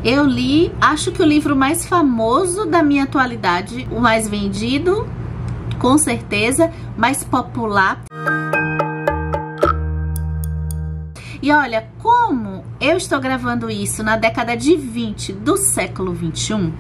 Eu li, acho que o livro mais famoso da minha atualidade, o mais vendido, com certeza, mais popular. E olha, como eu estou gravando isso na década de 20 do século 21,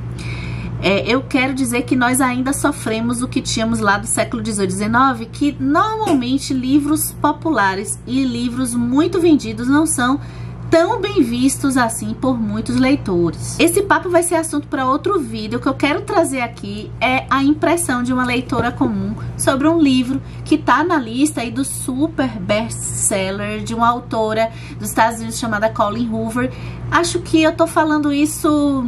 eu quero dizer que nós ainda sofremos o que tínhamos lá do século 18 e 19, que normalmente livros populares e livros muito vendidos não são tão bem vistos assim por muitos leitores. Esse papo vai ser assunto para outro vídeo. O que eu quero trazer aqui é a impressão de uma leitora comum sobre um livro que tá na lista aí do super best-seller de uma autora dos Estados Unidos chamada Colleen Hoover. Acho que eu tô falando isso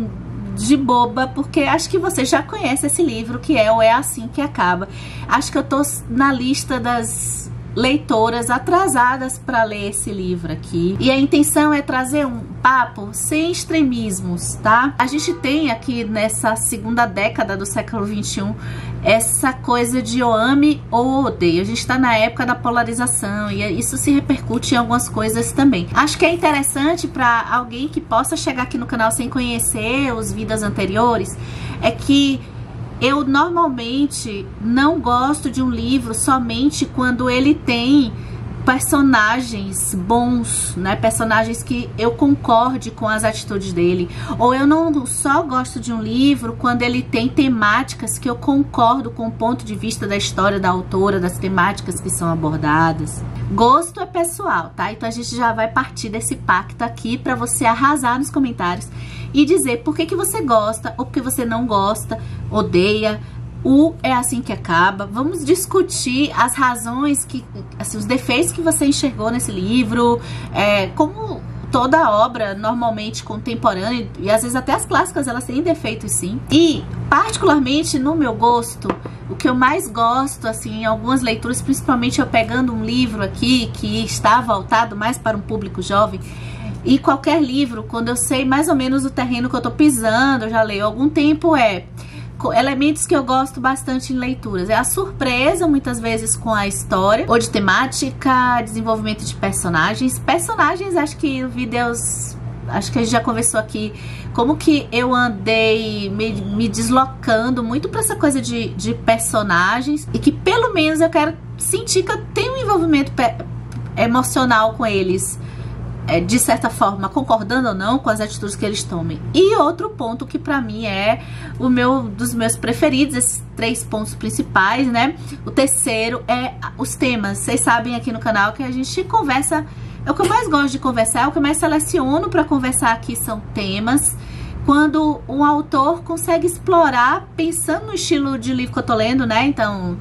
de boba, porque acho que você já conhece esse livro, que é o É Assim Que Acaba. Acho que eu tô na lista das leitoras atrasadas para ler esse livro aqui. E a intenção é trazer um papo sem extremismos, tá? A gente tem aqui nessa segunda década do século 21 essa coisa de ou ame ou odeio. A gente tá na época da polarização e isso se repercute em algumas coisas também. Acho que é interessante para alguém que possa chegar aqui no canal sem conhecer os vídeos anteriores, é que eu normalmente não gosto de um livro somente quando ele tem personagens bons, né? Personagens que eu concorde com as atitudes dele. Ou eu não só gosto de um livro quando ele tem temáticas que eu concordo com o ponto de vista da história da autora, das temáticas que são abordadas. Gosto é pessoal, tá? Então a gente já vai partir desse pacto aqui para você arrasar nos comentários e dizer por que você gosta ou por que você não gosta, odeia. O É Assim Que Acaba. Vamos discutir as razões, assim, os defeitos que você enxergou nesse livro, como toda obra normalmente contemporânea, e às vezes até as clássicas, elas têm defeitos sim. E, particularmente, no meu gosto, o que eu mais gosto, assim, em algumas leituras, principalmente eu pegando um livro aqui que está voltado mais para um público jovem, e qualquer livro, quando eu sei mais ou menos o terreno que eu tô pisando, eu já leio há algum tempo, elementos que eu gosto bastante em leituras. É a surpresa, muitas vezes, com a história, ou de temática, desenvolvimento de personagens. Personagens, acho que o vídeos, acho que a gente já conversou aqui, como que eu andei me deslocando muito pra essa coisa de personagens, e que pelo menos eu quero sentir que eu tenho um envolvimento emocional com eles, de certa forma, concordando ou não com as atitudes que eles tomem. E outro ponto que pra mim é dos meus preferidos, esses 3 pontos principais, né? O terceiro é os temas. Vocês sabem aqui no canal que a gente conversa, é o que eu mais gosto de conversar, é o que eu mais seleciono pra conversar aqui, são temas. Quando um autor consegue explorar, pensando no estilo de livro que eu tô lendo, né? Então,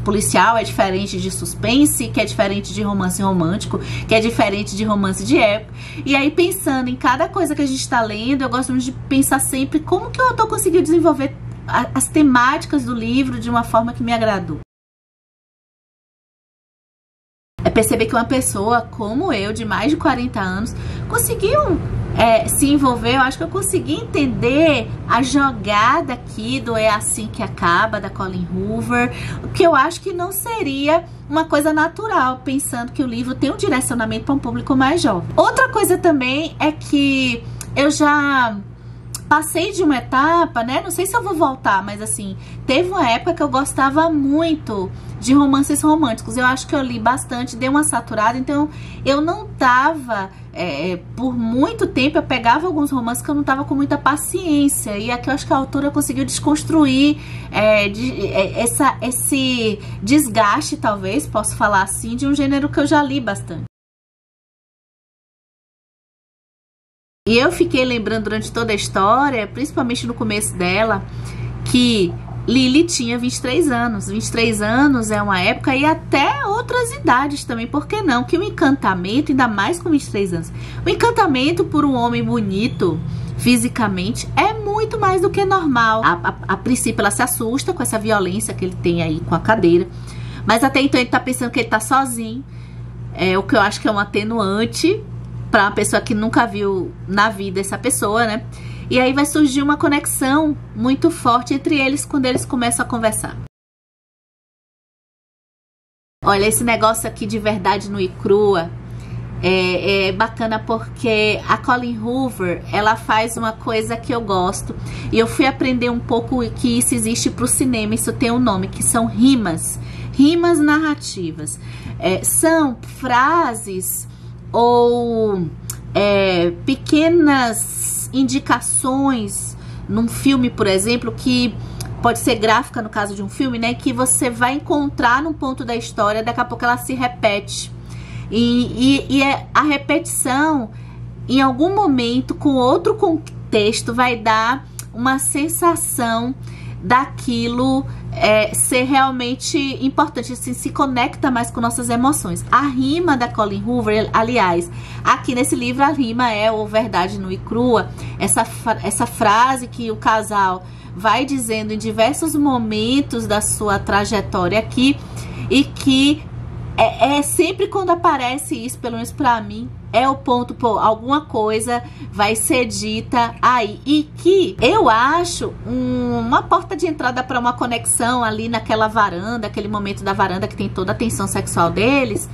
policial é diferente de suspense, que é diferente de romance romântico, que é diferente de romance de época. E aí, pensando em cada coisa que a gente tá lendo, eu gosto muito de pensar sempre como que o autor conseguiu desenvolver as temáticas do livro de uma forma que me agradou. É perceber que uma pessoa como eu, de mais de 40 anos, conseguiu se envolver. Eu acho que eu consegui entender a jogada aqui do É Assim Que Acaba, da Colleen Hoover, o que eu acho que não seria uma coisa natural, pensando que o livro tem um direcionamento para um público mais jovem. Outra coisa também é que eu já passei de uma etapa, né? Não sei se eu vou voltar, mas assim, teve uma época que eu gostava muito de romances românticos. Eu acho que eu li bastante, dei uma saturada, então eu não tava, por muito tempo, eu pegava alguns romances que eu não tava com muita paciência. E aqui eu acho que a autora conseguiu desconstruir esse desgaste, talvez, posso falar assim, de um gênero que eu já li bastante. E eu fiquei lembrando durante toda a história, principalmente no começo dela, que Lily tinha 23 anos. 23 anos é uma época, e até outras idades também, por que não? Que o encantamento, ainda mais com 23 anos, o encantamento por um homem bonito fisicamente é muito mais do que normal. A princípio ela se assusta com essa violência que ele tem aí com a cadeira, mas até então ele tá pensando que ele tá sozinho, o que eu acho que é um atenuante para uma pessoa que nunca viu na vida essa pessoa, né? E aí vai surgir uma conexão muito forte entre eles quando eles começam a conversar. Olha, esse negócio aqui de verdade nua e crua É bacana porque a Colleen Hoover, ela faz uma coisa que eu gosto. E eu fui aprender um pouco que isso existe para o cinema, isso tem um nome, que são rimas. Rimas narrativas. São frases ou pequenas indicações num filme, por exemplo, que pode ser gráfica no caso de um filme, né? Que você vai encontrar num ponto da história, daqui a pouco ela se repete. E a repetição, em algum momento, com outro contexto, vai dar uma sensação daquilo ser realmente importante, assim, se conecta mais com nossas emoções. A rima da Colleen Hoover, aliás, aqui nesse livro a rima é o Verdade Nua e Crua, essa frase que o casal vai dizendo em diversos momentos da sua trajetória aqui, e que sempre quando aparece isso, pelo menos pra mim, é o ponto, pô, alguma coisa vai ser dita aí. E que eu acho uma porta de entrada para uma conexão ali naquela varanda, aquele momento da varanda que tem toda a tensão sexual deles,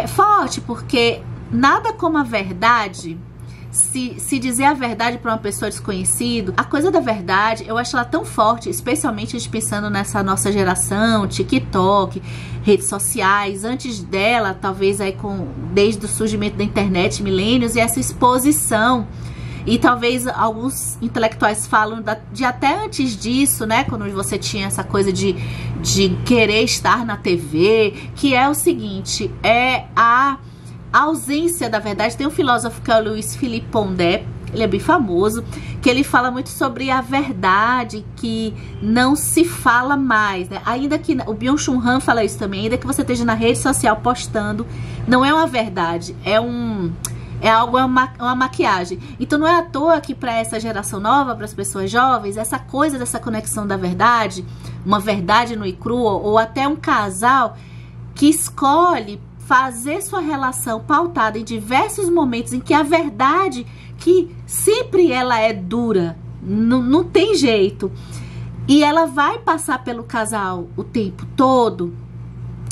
forte, porque nada como a verdade. Se dizer a verdade para uma pessoa desconhecida, a coisa da verdade, eu acho ela tão forte, especialmente a gente pensando nessa nossa geração, TikTok, redes sociais, antes dela, talvez aí desde o surgimento da internet, milênios, e essa exposição. E talvez alguns intelectuais falam de até antes disso, né? Quando você tinha essa coisa de querer estar na TV, que é o seguinte, a ausência da verdade. Tem um filósofo que é o Luiz Philippe Pondé, ele é bem famoso, que ele fala muito sobre a verdade que não se fala mais, né? Ainda que o Byung-Chul Han fala isso também, ainda que você esteja na rede social postando, não é uma verdade, é algo, uma maquiagem. Então não é à toa que para essa geração nova, para as pessoas jovens, essa coisa dessa conexão da verdade, uma verdade nua e crua, ou até um casal que escolhe fazer sua relação pautada em diversos momentos em que a verdade, que sempre ela é dura, não tem jeito, e ela vai passar pelo casal o tempo todo,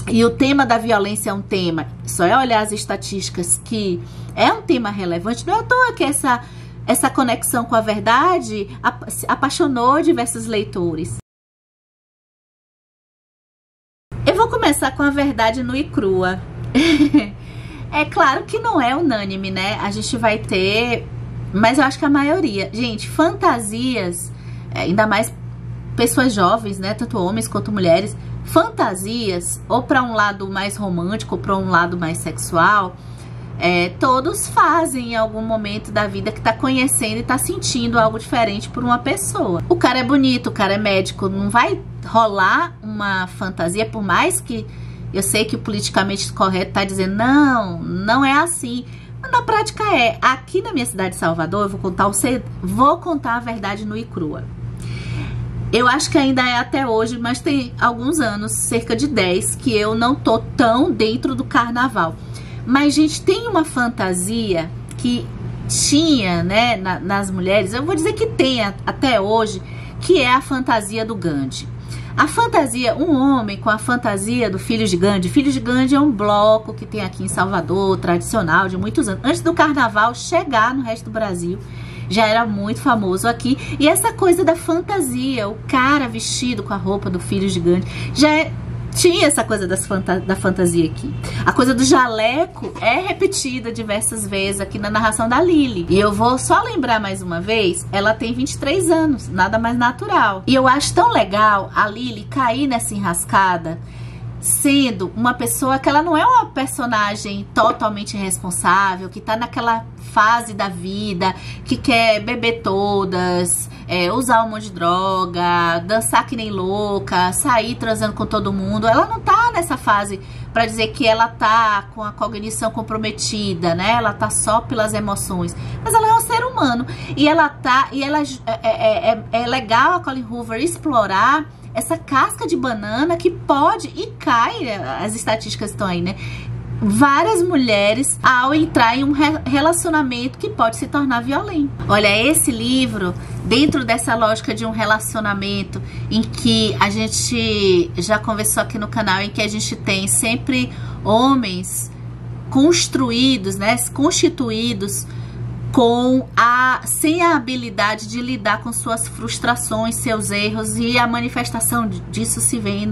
e o tema da violência é um tema, só é olhar as estatísticas que é um tema relevante, não é à toa que essa conexão com a verdade apaixonou diversos leitores. Eu vou começar com a verdade nua e crua. É claro que não é unânime, né? A gente vai ter, mas eu acho que a maioria, gente, fantasias, ainda mais pessoas jovens, né? Tanto homens quanto mulheres, fantasias, ou para um lado mais romântico, ou para um lado mais sexual, todos fazem em algum momento da vida que tá conhecendo e tá sentindo algo diferente por uma pessoa. O cara é bonito, o cara é médico, não vai rolar uma fantasia, por mais que eu sei que o politicamente correto tá dizendo, não é assim. Mas na prática é. Aqui na minha cidade de Salvador, eu vou contar a verdade nua e crua. Eu acho que ainda é até hoje, mas tem alguns anos, cerca de 10, que eu não tô tão dentro do carnaval. Mas, gente, tem uma fantasia que tinha, né, nas mulheres, eu vou dizer que tem até hoje, que é a fantasia do Gandhi. A fantasia, um homem com a fantasia do Filhos de Gandhi. Filhos de Gandhi é um bloco que tem aqui em Salvador, tradicional, de muitos anos. Antes do carnaval chegar no resto do Brasil, já era muito famoso aqui. E essa coisa da fantasia, o cara vestido com a roupa do Filhos de Gandhi, tinha essa coisa da fantasia aqui. A coisa do jaleco é repetida diversas vezes aqui na narração da Lily. E eu vou só lembrar mais uma vez, ela tem 23 anos, nada mais natural. E eu acho tão legal a Lily cair nessa enrascada, sendo uma pessoa que ela não é uma personagem totalmente irresponsável, que tá naquela fase da vida, que quer beber todas, usar um monte de droga, dançar que nem louca, sair transando com todo mundo. Ela não tá nessa fase pra dizer que ela tá com a cognição comprometida, né? Ela tá só pelas emoções. Mas ela é um ser humano. E é legal a Colleen Hoover explorar essa casca de banana que pode, e cai, as estatísticas estão aí, né? Várias mulheres ao entrar em um relacionamento que pode se tornar violento. Olha, esse livro, dentro dessa lógica de um relacionamento em que a gente já conversou aqui no canal, em que a gente tem sempre homens construídos, né, constituídos sem a habilidade de lidar com suas frustrações, seus erros, e a manifestação disso se vê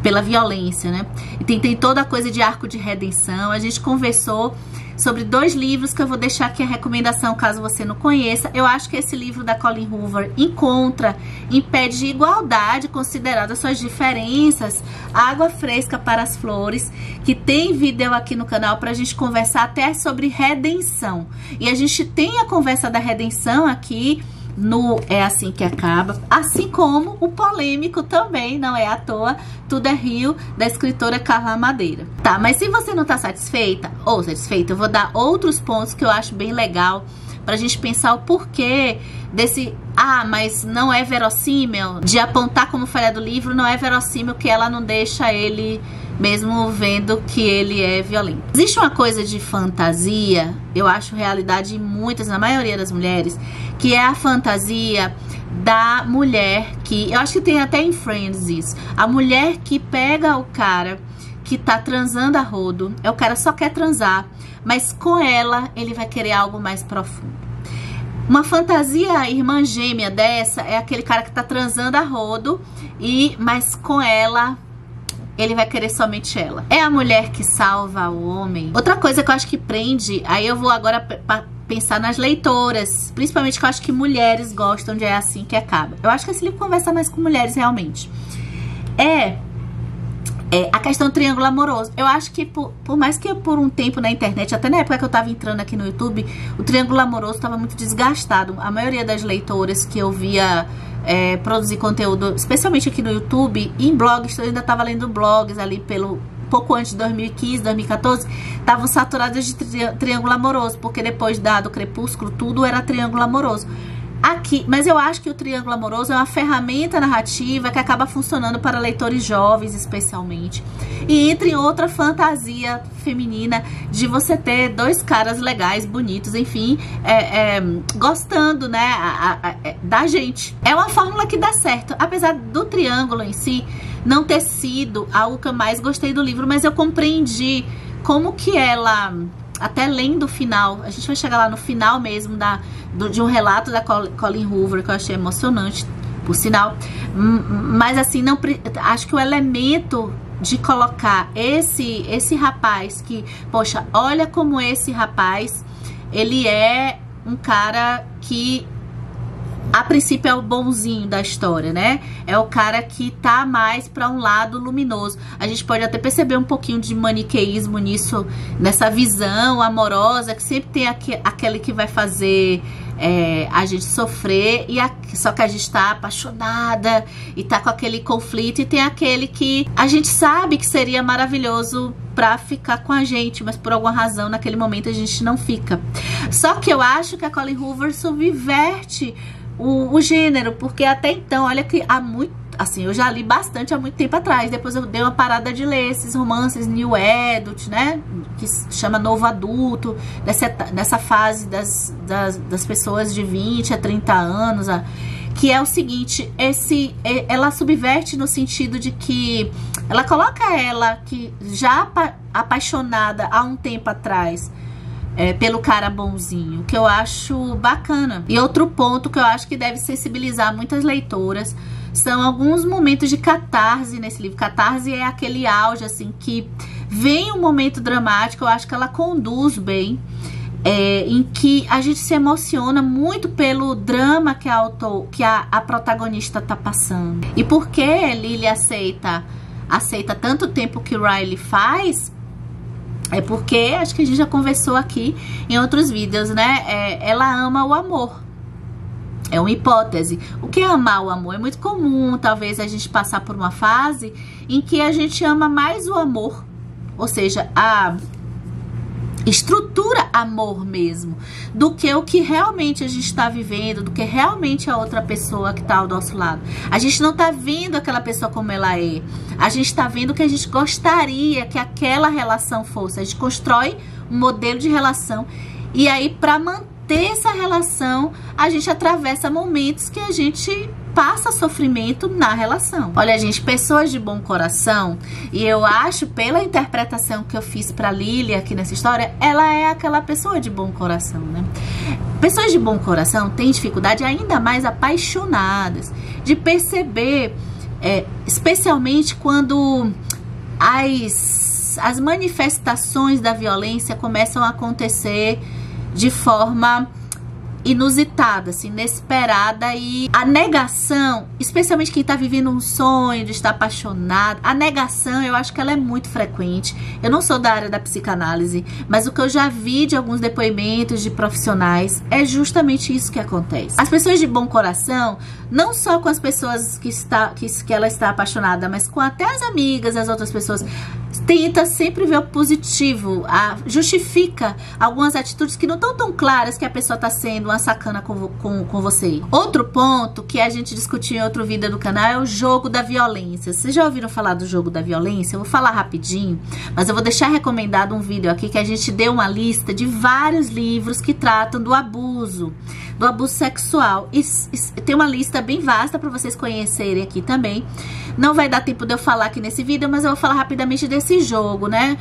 pela violência, né? E tem toda a coisa de arco de redenção. A gente conversou sobre 2 livros que eu vou deixar aqui a recomendação caso você não conheça. Eu acho que esse livro da Colleen Hoover encontra em pé de igualdade, considerando as suas diferenças, Água Fresca para as Flores, que tem vídeo aqui no canal pra gente conversar até sobre redenção. E a gente tem a conversa da redenção aqui no É Assim Que Acaba, assim como o polêmico também, não é à toa, Tudo é Rio, da escritora Carla Madeira. Tá, mas se você não tá satisfeita ou satisfeita, eu vou dar outros pontos que eu acho bem legal pra gente pensar o porquê desse, mas não é verossímil, de apontar como falha do livro, não é verossímil que ela não deixa ele, mesmo vendo que ele é violento. Existe uma coisa de fantasia, eu acho realidade em muitas, na maioria das mulheres, que é a fantasia da mulher que, eu acho que tem até em Friends isso, a mulher que pega o cara que tá transando a rodo, o cara só quer transar, mas com ela ele vai querer algo mais profundo. Uma fantasia irmã gêmea dessa é aquele cara que tá transando a rodo, mas com ela ele vai querer somente ela. É a mulher que salva o homem. Outra coisa que eu acho que prende, aí eu vou agora pensar nas leitoras, principalmente que eu acho que mulheres gostam de É Assim Que Acaba. Eu acho que esse livro conversa mais com mulheres realmente. A questão do triângulo amoroso. Eu acho que por mais que por um tempo na internet, até na época que eu tava entrando aqui no YouTube, o triângulo amoroso tava muito desgastado. A maioria das leitoras que eu via produzir conteúdo, especialmente aqui no YouTube, e em blogs, eu ainda tava lendo blogs ali pouco antes de 2015, 2014, estavam saturadas de triângulo amoroso, porque depois do Crepúsculo, tudo era triângulo amoroso. Mas eu acho que o triângulo amoroso é uma ferramenta narrativa que acaba funcionando para leitores jovens, especialmente. E entra em outra fantasia feminina de você ter 2 caras legais, bonitos, enfim, gostando, né, da gente. É uma fórmula que dá certo, apesar do triângulo em si não ter sido algo que eu mais gostei do livro, mas eu compreendi como que ela... Até lendo o final, a gente vai chegar lá no final mesmo de um relato da Colleen Hoover, que eu achei emocionante, por sinal. Mas assim, não, acho que o elemento de colocar esse rapaz que, poxa, olha como esse rapaz, ele é um cara que a princípio é o bonzinho da história, né? É o cara que tá mais pra um lado luminoso. A gente pode até perceber um pouquinho de maniqueísmo nisso, nessa visão amorosa, que sempre tem aquele que vai fazer a gente sofrer, só que a gente tá apaixonada e tá com aquele conflito, e tem aquele que a gente sabe que seria maravilhoso pra ficar com a gente, mas por alguma razão naquele momento a gente não fica. Só que eu acho que a Colleen Hoover subverte o gênero, porque até então, olha que eu já li bastante há muito tempo atrás, depois eu dei uma parada de ler esses romances New Adult, né, que se chama Novo Adulto, nessa fase das pessoas de 20 a 30 anos, que é o seguinte, ela subverte no sentido de que ela coloca ela, que já apaixonada há um tempo atrás, pelo cara bonzinho, que eu acho bacana. E outro ponto que eu acho que deve sensibilizar muitas leitoras são alguns momentos de catarse nesse livro. Catarse é aquele auge, assim, que vem um momento dramático, eu acho que ela conduz bem, em que a gente se emociona muito pelo drama que a protagonista tá passando. E por que Lily aceita tanto tempo que o Riley faz? É porque, acho que a gente já conversou aqui em outros vídeos, né? Ela ama o amor. É uma hipótese. O que é amar o amor? É muito comum, talvez, a gente passar por uma fase em que a gente ama mais o amor. Ou seja, a estrutura amor mesmo, do que o que realmente a gente está vivendo, do que realmente a outra pessoa que está ao nosso lado. A gente não está vendo aquela pessoa como ela é, a gente está vendo o que a gente gostaria que aquela relação fosse. A gente constrói um modelo de relação, e aí, para manter essa relação, a gente atravessa momentos que a gente passa sofrimento na relação. Olha, gente, pessoas de bom coração, e eu acho, pela interpretação que eu fiz pra Lily aqui nessa história, ela é aquela pessoa de bom coração, né? Pessoas de bom coração têm dificuldade, ainda mais apaixonadas, de perceber, especialmente quando as manifestações da violência começam a acontecer de forma inusitada, assim, inesperada, e a negação, especialmente quem tá vivendo um sonho de estar apaixonado, a negação, eu acho que ela é muito frequente. Eu não sou da área da psicanálise, mas o que eu já vi de alguns depoimentos de profissionais é justamente isso que acontece. As pessoas de bom coração, não só com as pessoas que ela está apaixonada, mas com até as amigas, as outras pessoas, tenta sempre ver o positivo, justifica algumas atitudes que não estão tão claras que a pessoa está sendo uma sacana com você. Outro ponto que a gente discutiu em outro vídeo do canal é o jogo da violência. Vocês já ouviram falar do jogo da violência? Eu vou falar rapidinho, mas eu vou deixar recomendado um vídeo aqui que a gente deu uma lista de vários livros que tratam do abuso sexual. E tem uma lista bem vasta para vocês conhecerem aqui também. Não vai dar tempo de eu falar aqui nesse vídeo, mas eu vou falar rapidamente desse jogo, né?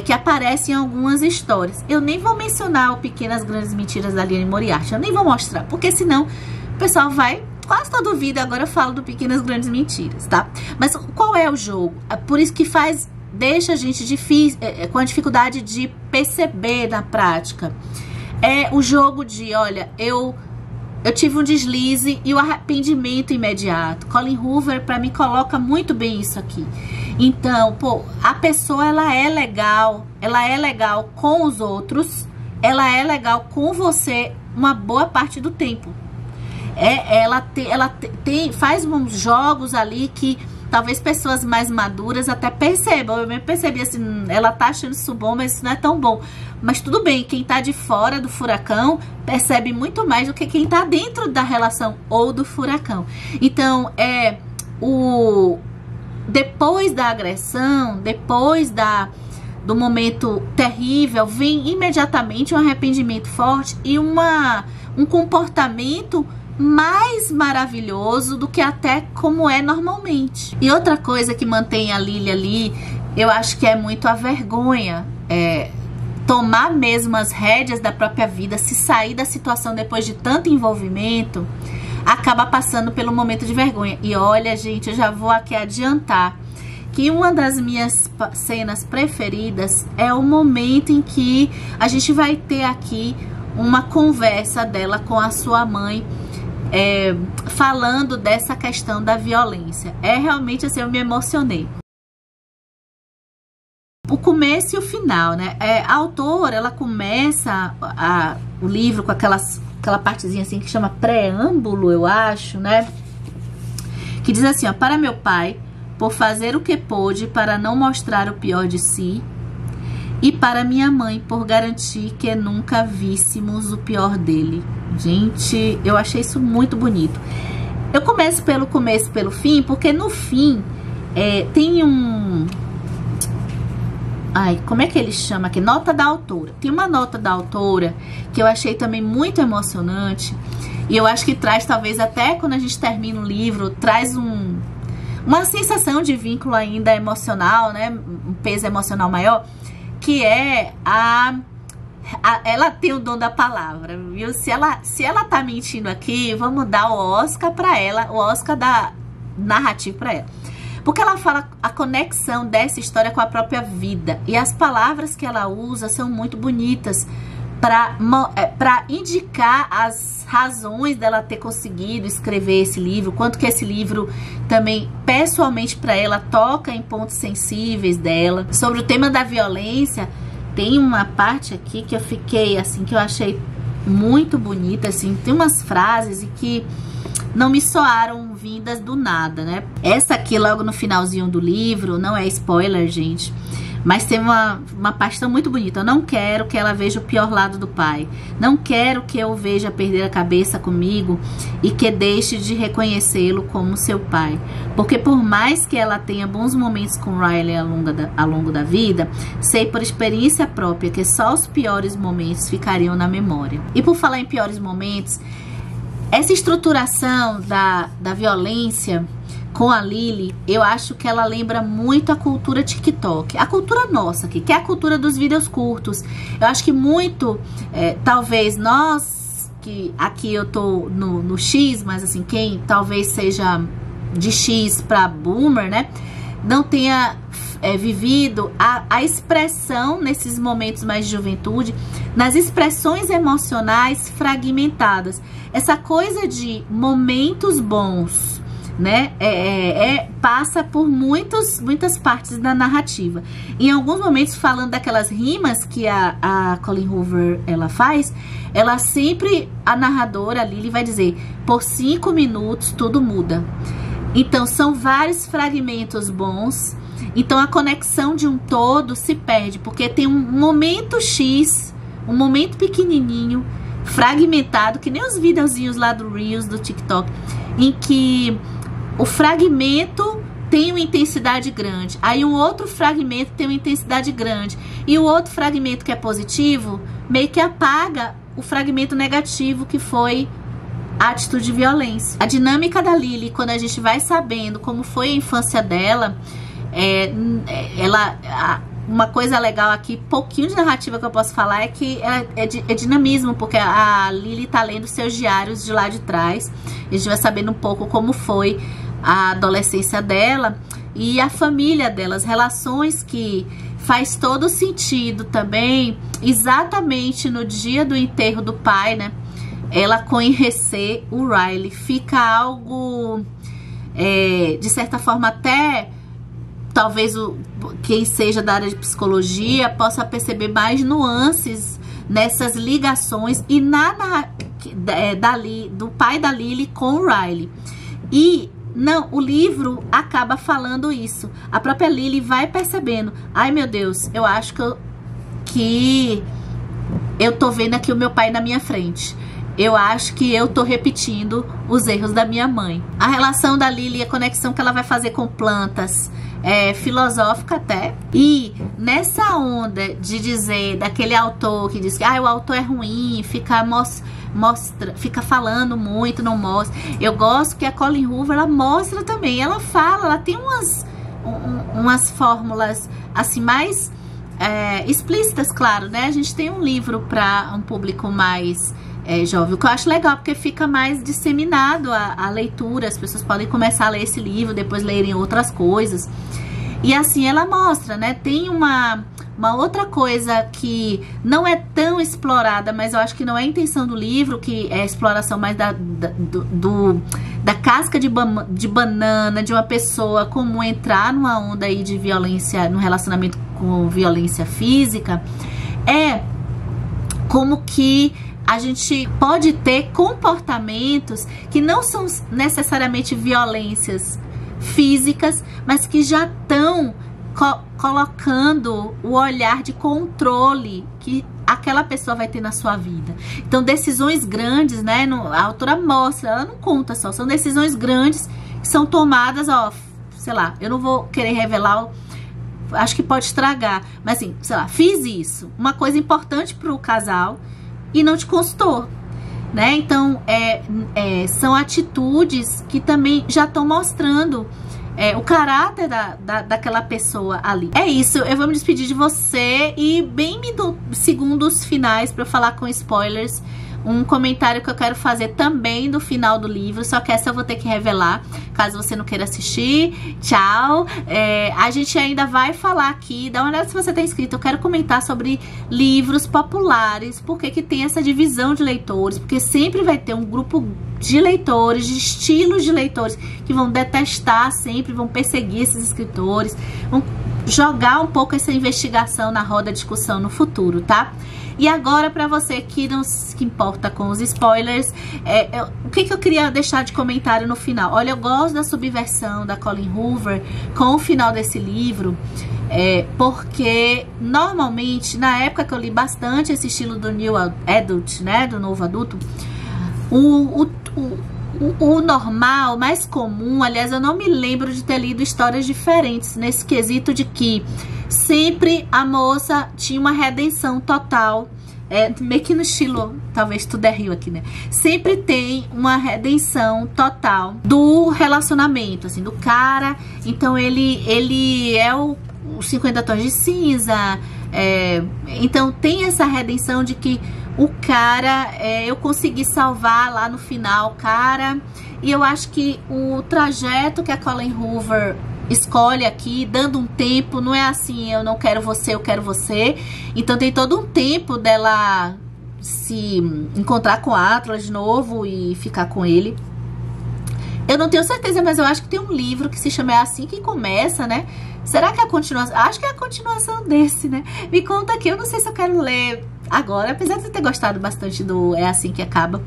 Que aparece em algumas histórias. Eu nem vou mencionar o Pequenas Grandes Mentiras da Liane Moriarty. Eu nem vou mostrar, porque senão o pessoal vai... Quase todo vídeo agora eu falo do Pequenas Grandes Mentiras, tá? Mas qual é o jogo? Por isso que deixa a gente com a dificuldade de perceber na prática. É o jogo de, olha, eu tive um deslize e o arrependimento imediato. Colin Hoover, pra mim, coloca muito bem isso aqui. Então, pô, a pessoa, ela é legal com os outros, ela é legal com você uma boa parte do tempo. Ela faz uns jogos ali que talvez pessoas mais maduras até percebam. Eu mesmo percebi assim, ela tá achando isso bom, mas isso não é tão bom. Mas tudo bem, quem tá de fora do furacão percebe muito mais do que quem tá dentro da relação ou do furacão. Então, depois da agressão, depois do momento terrível, vem imediatamente um arrependimento forte e um comportamento mais maravilhoso do que até como é normalmente. E outra coisa que mantém a Lily ali, eu acho que é muito a vergonha, tomar mesmo as rédeas da própria vida, se sair da situação depois de tanto envolvimento, acaba passando pelo momento de vergonha. E olha, gente, eu já vou aqui adiantar que uma das minhas cenas preferidas é o momento em que a gente vai ter aqui uma conversa dela com a sua mãe, falando dessa questão da violência. Realmente assim, eu me emocionei. O começo e o final, né? A autora, ela começa o livro com aquela partezinha assim que chama preâmbulo, eu acho, né? Que diz assim, ó: para meu pai, por fazer o que pôde para não mostrar o pior de si, e para minha mãe, por garantir que nunca víssemos o pior dele. Gente, eu achei isso muito bonito. Eu começo pelo começo, pelo fim, porque no fim tem como é que ele chama aqui? Nota da autora. Tem uma nota da autora que eu achei também muito emocionante. E eu acho que traz, talvez até quando a gente termina o livro, traz uma sensação de vínculo ainda emocional, né? Um peso emocional maior. Que é ela tem o dom da palavra, viu? Se ela tá mentindo aqui, vamos dar o Oscar pra ela, o Oscar da narrativa pra ela. Porque ela fala a conexão dessa história com a própria vida. E as palavras que ela usa são muito bonitas para indicar as razões dela ter conseguido escrever esse livro, quanto que esse livro também, pessoalmente para ela, toca em pontos sensíveis dela. Sobre o tema da violência, tem uma parte aqui que eu fiquei, assim, que eu achei muito bonita, assim, tem umas frases que não me soaram vindas do nada, né? Essa aqui, logo no finalzinho do livro, não é spoiler, gente, mas tem uma parte tão muito bonita. Eu não quero que ela veja o pior lado do pai. Não quero que eu veja perder a cabeça comigo e que deixe de reconhecê-lo como seu pai. Porque por mais que ela tenha bons momentos com Riley ao longo da vida, sei por experiência própria que só os piores momentos ficariam na memória. E por falar em piores momentos, Essa estruturação da violência com a Lily, eu acho que ela lembra muito a cultura TikTok, a cultura nossa aqui, que é a cultura dos vídeos curtos. Eu acho que muito, talvez nós, que aqui eu tô no X, mas assim, quem talvez seja de X pra boomer, né, não tenha vivido a expressão nesses momentos mais de juventude, nas expressões emocionais fragmentadas. Essa coisa de momentos bons, né, passa por muitas partes da narrativa. Em alguns momentos, falando daquelas rimas que a Colleen Hoover ela faz, ela sempre, a narradora, a Lily, vai dizer: por 5 minutos tudo muda. Então são vários fragmentos bons. Então a conexão de um todo se perde, porque tem um momento X, um momento pequenininho, fragmentado, que nem os videozinhos lá do Reels, do TikTok, em que o fragmento tem uma intensidade grande, aí um outro fragmento tem uma intensidade grande, e o outro fragmento que é positivo meio que apaga o fragmento negativo que foi a atitude de violência. A dinâmica da Lily, quando a gente vai sabendo como foi a infância dela, uma coisa legal aqui, pouquinho de narrativa que eu posso falar, é que é dinamismo, porque a Lily tá lendo seus diários de lá de trás. A gente vai sabendo um pouco como foi a adolescência dela e a família dela, as relações, que faz todo sentido também, exatamente no dia do enterro do pai, né? Ela conhecer o Riley, fica algo, de certa forma, até talvez quem seja da área de psicologia possa perceber mais nuances nessas ligações e do pai da Lily com o Riley. E não, o livro acaba falando isso. A própria Lily vai percebendo: ai meu Deus, eu acho que eu tô vendo aqui o meu pai na minha frente. Eu acho que eu tô repetindo os erros da minha mãe. A relação da Lily, a conexão que ela vai fazer com plantas, filosófica até. E nessa onda de dizer, daquele autor que diz que o autor é ruim, fica falando muito, não mostra. Eu gosto que a Colleen Hoover, ela mostra também. Ela fala, ela tem umas fórmulas assim mais explícitas, claro, né? A gente tem um livro para um público mais jovem, o que eu acho legal, porque fica mais disseminado a leitura. As pessoas podem começar a ler esse livro, depois lerem outras coisas. E assim ela mostra, né? Tem uma outra coisa que não é tão explorada, mas eu acho que não é a intenção do livro, que é a exploração mais da casca de banana, de uma pessoa comum entrar numa onda aí de violência, no relacionamento com violência física. É como que a gente pode ter comportamentos que não são necessariamente violências físicas, mas que já estão colocando o olhar de controle que aquela pessoa vai ter na sua vida. Então, decisões grandes, né? A autora mostra, ela não conta só, são decisões grandes que são tomadas, sei lá, eu não vou querer revelar, acho que pode estragar, mas assim, sei lá, fiz isso, uma coisa importante para o casal, e não te custou, né? Então, são atitudes que também já estão mostrando o caráter daquela pessoa ali. É isso, eu vou me despedir de você e bem segundos finais para eu falar com spoilers. Um comentário que eu quero fazer também do final do livro, só que essa eu vou ter que revelar, caso você não queira assistir. Tchau! A gente ainda vai falar aqui, dá uma olhada se você tá inscrito. Eu quero comentar sobre livros populares, porque que tem essa divisão de leitores, porque sempre vai ter um grupo de leitores, de estilos de leitores, que vão detestar sempre, vão perseguir esses escritores, vão jogar um pouco essa investigação na roda de discussão no futuro, tá? E agora, pra você que não se importa com os spoilers, o que eu queria deixar de comentário no final? Olha, eu gosto da subversão da Colleen Hoover com o final desse livro, porque normalmente, na época que eu li bastante esse estilo do New Adult, né, do novo adulto, o normal, mais comum, aliás, eu não me lembro de ter lido histórias diferentes nesse quesito de que sempre a moça tinha uma redenção total meio que no estilo, talvez Tudo é Rio aqui, né? Sempre tem uma redenção total do relacionamento, assim, do cara. Então ele é o 50 tons de cinza. Então tem essa redenção de que o cara, eu consegui salvar lá no final o cara. E eu acho que o trajeto que a Colleen Hoover escolhe aqui, dando um tempo, não é assim, eu não quero você, eu quero você. Então tem todo um tempo dela se encontrar com a Atlas de novo e ficar com ele. Eu não tenho certeza, mas eu acho que tem um livro que se chama É Assim Que Começa, né? Será que é a continuação? Acho que é a continuação desse, né? Me conta aqui, eu não sei se eu quero ler agora, apesar de eu ter gostado bastante do É Assim Que Acaba.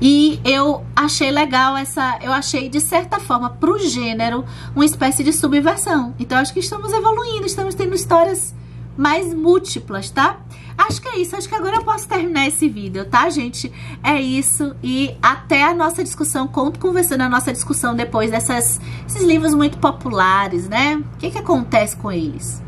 E eu achei legal eu achei de certa forma pro gênero uma espécie de subversão. Então acho que estamos evoluindo, estamos tendo histórias mais múltiplas, tá? Acho que é isso, acho que agora eu posso terminar esse vídeo, tá, gente? É isso, e até a nossa discussão, conto com você na nossa discussão depois esses livros muito populares, né? O que acontece com eles?